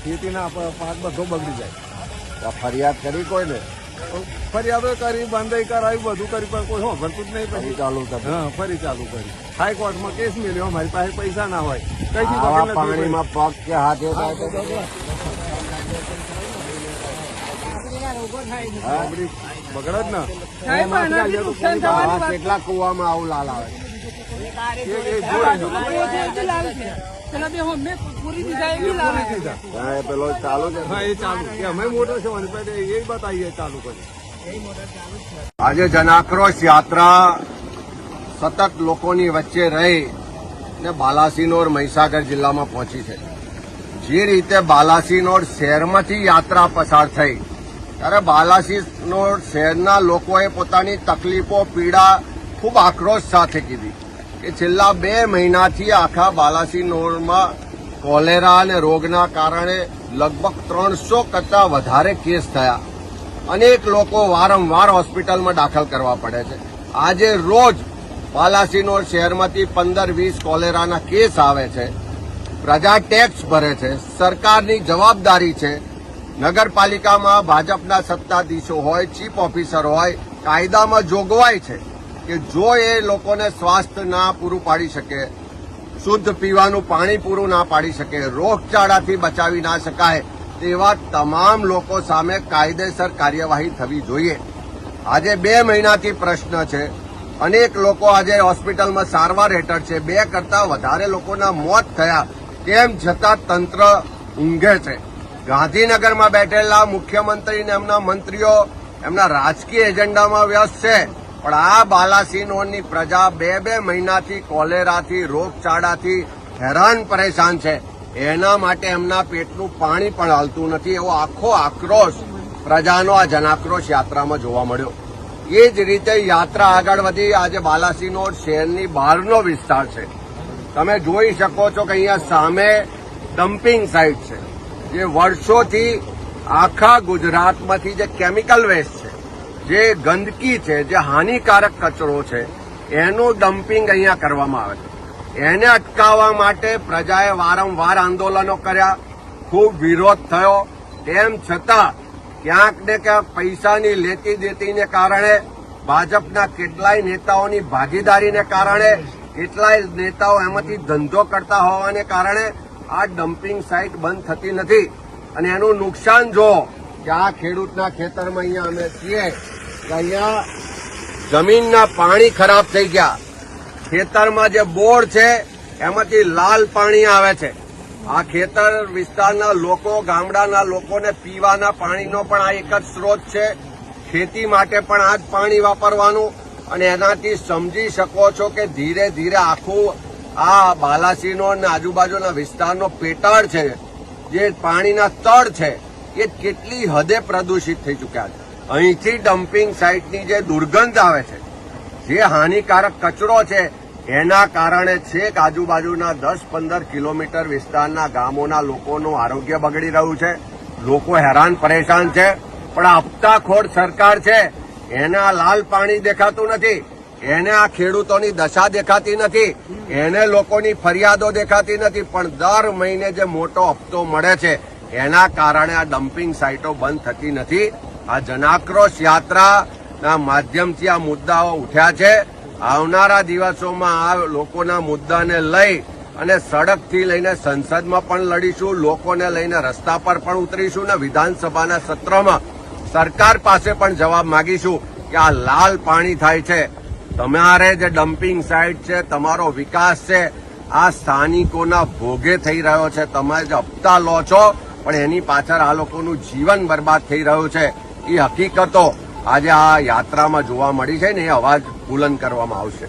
ખેતીના પાક બધો બગડી જાય. ફરિયાદ કરી કોઈ ને? ફરિયાદો કરી, બંધાઈ કરાવી, બધું કરી, પણ કોઈ સાંભળતું જ નહીં. પછી ચાલુ કરી. હા, ફરી ચાલુ કરી. હાઈકોર્ટમાં કેસ મેળ્યો, અમારી પાસે પૈસા ના હોય. આવા પાણીમાં પગ કે હાથે થાય તો બગડે જ ને. કેટલા કુવામાં આવું લાલ આવે? પેલો ચાલુ છે. હા, એ ચાલુ કે અમે મોટો છે એ બતાવીએ ચાલુ કરી. આજે જનાક્રોશ યાત્રા સતત લોકોની વચ્ચે રહી ને બાલાસિનોર મહીસાગર જિલ્લામાં પહોંચી છે. જે રીતે બાલાસિનોર શહેરમાંથી યાત્રા પસાર થઈ ત્યારે બાલાસિનોર શહેરના લોકોએ પોતાની તકલીફો, પીડા ખૂબ આક્રોશ સાથે કીધી કે છેલ્લા 2 મહિનાથી આખા બાલાસિનોરમાં કોલેરા અને રોગના કારણે લગભગ 300 કરતા વધારે કેસ થયા. અનેક લોકો વારંવાર હોસ્પિટલમાં દાખલ કરવા પડે છે. આજે રોજ બાલાસિનોર શહેરમાંથી 15-20 કોલેરાના કેસ આવે છે. પ્રજા ટેક્સ ભરે છે, સરકારની જવાબદારી છે. નગરપાલિકામાં ભાજપના સત્તાધીશો હોય, ચીફ ઓફિસર હોય, કાયદામાં જોગવાઈ છે કે જો એ લોકોને સ્વાસ્થ્ય ના પૂરું પાડી શકે, શુદ્ધ પીવાનું પાણી પૂરું ના પાડી શકે, રોગચાળાથી બચાવી ના શકાય તેવા તમામ લોકો સામે કાયદેસર કાર્યવાહી થવી જોઈએ. આજે 2 મહિનાથી પ્રશ્ન છે. અનેક લોકો આજે હોસ્પિટલમાં સારવાર હેઠળ છે. 2 કરતા વધારે લોકોના મોત થયા, તેમ છતાં તંત્ર ઊંઘે છે. ગાંધીનગરમાં બેઠેલા મુખ્યમંત્રી અને એમના મંત્રીઓ એમના રાજકીય એજન્ડામાં વ્યસ્ત છે. પણ આ બાલાસિનોરની પ્રજા 2 મહિનાથી કોલેરાથી, રોગચાળાથી હેરાન પરેશાન છે. એના માટે એમના પેટનું પાણી પણ હાલતું નથી. એવો આખો આક્રોશ પ્રજાનો આ જનાક્રોશ યાત્રામાં જોવા મળ્યો. એ જ રીતે યાત્રા આગળ વધી. આજે બાલાસિનોર શહેરની બહારનો વિસ્તાર છે. તમે જોઈ શકો છો કે અહીંયા સામે ડમ્પિંગ સાઇટ છે, જે વર્ષોથી આખા ગુજરાતમાંથી જે કેમિકલ વેસ્ટ છે, જે ગંદકી છે, જે હાનિકારક કચરો છે, એનું ડમ્પિંગ અહીંયા કરવામાં આવે છે. એને અટકાવવા માટે પ્રજાએ વારંવાર આંદોલનો કર્યા, ખૂબ વિરોધ થયો. તેમ છતાં ક્યાંક ને ક્યાંક પૈસાની લેતી દેતીને કારણે, ભાજપના કેટલાય નેતાઓની ભાગીદારીને કારણે, કેટલાય નેતાઓ એમાંથી ધંધો કરતા હોવાને કારણે આ ડમ્પિંગ સાઇટ બંધ થતી નથી. અને એનું નુકસાન જો કે આ ખેડૂતના ખેતરમાં અહીંયા અમે છીએ કે અહીંયા જમીનના પાણી ખરાબ થઈ ગયા. ખેતરમાં જે બોર છે એમાંથી લાલ પાણી આવે છે. આ ખેતર વિસ્તારના લોકો, ગામડાના લોકોને પીવાના પાણીનો પણ આ એક જ સ્ત્રોત છે. ખેતી માટે પણ આ જ પાણી વાપરવાનું. અને એનાથી સમજી શકો છો કે ધીરે ધીરે આખું આ બાલાસિનોર અને આજુબાજુના વિસ્તારનો પેટાળ છે, જે પાણીના તળ છે, એ કેટલી હદે પ્રદૂષિત થઈ ચૂક્યા છે. અહીંથી ડમ્પિંગ સાઇટની જે દુર્ગંધ આવે છે, જે હાનિકારક કચરો છે, એના કારણે છેક આજુબાજુના 10-15 કિલોમીટર વિસ્તારના ગામોના લોકોનું આરોગ્ય બગડી રહ્યું છે. લોકો હેરાન પરેશાન છે. પણ આ હપ્તાખોર સરકાર છે, એને આ લાલ પાણી દેખાતું નથી, એને આ ખેડૂતોની દશા દેખાતી નથી, એને લોકોની ફરિયાદો દેખાતી નથી. પણ દર મહિને જે મોટો હપ્તો મળે છે, એના કારણે આ ડમ્પિંગ સાઇટો બંધ થતી નથી. આ જનાક્રોશ યાત્રાના માધ્યમથી આ મુદ્દાઓ ઉઠ્યા છે. આવનારા દિવસોમાં આ લોકોના મુદ્દાને લઈ અને સડકથી લઈને સંસદમાં પણ લડીશું, લોકોને લઈને રસ્તા પર પણ ઉતરીશું અને વિધાનસભાના સત્રમાં સરકાર પાસે પણ જવાબ માંગીશું કે આ લાલ પાણી થાય છે, તમારે જે ડમ્પિંગ સાઇટ છે, તમારો વિકાસ છે, આ સ્થાનિકોના ભોગે થઈ રહ્યો છે. તમે જે હપ્તા લો છો પણ એની પાછળ આ લોકોનું જીવન બરબાદ થઈ રહ્યું છે. એ હકીકતો આજે આ યાત્રામાં જોવા મળી છે ને, એ અવાજ બુલંદ કરવામાં આવશે.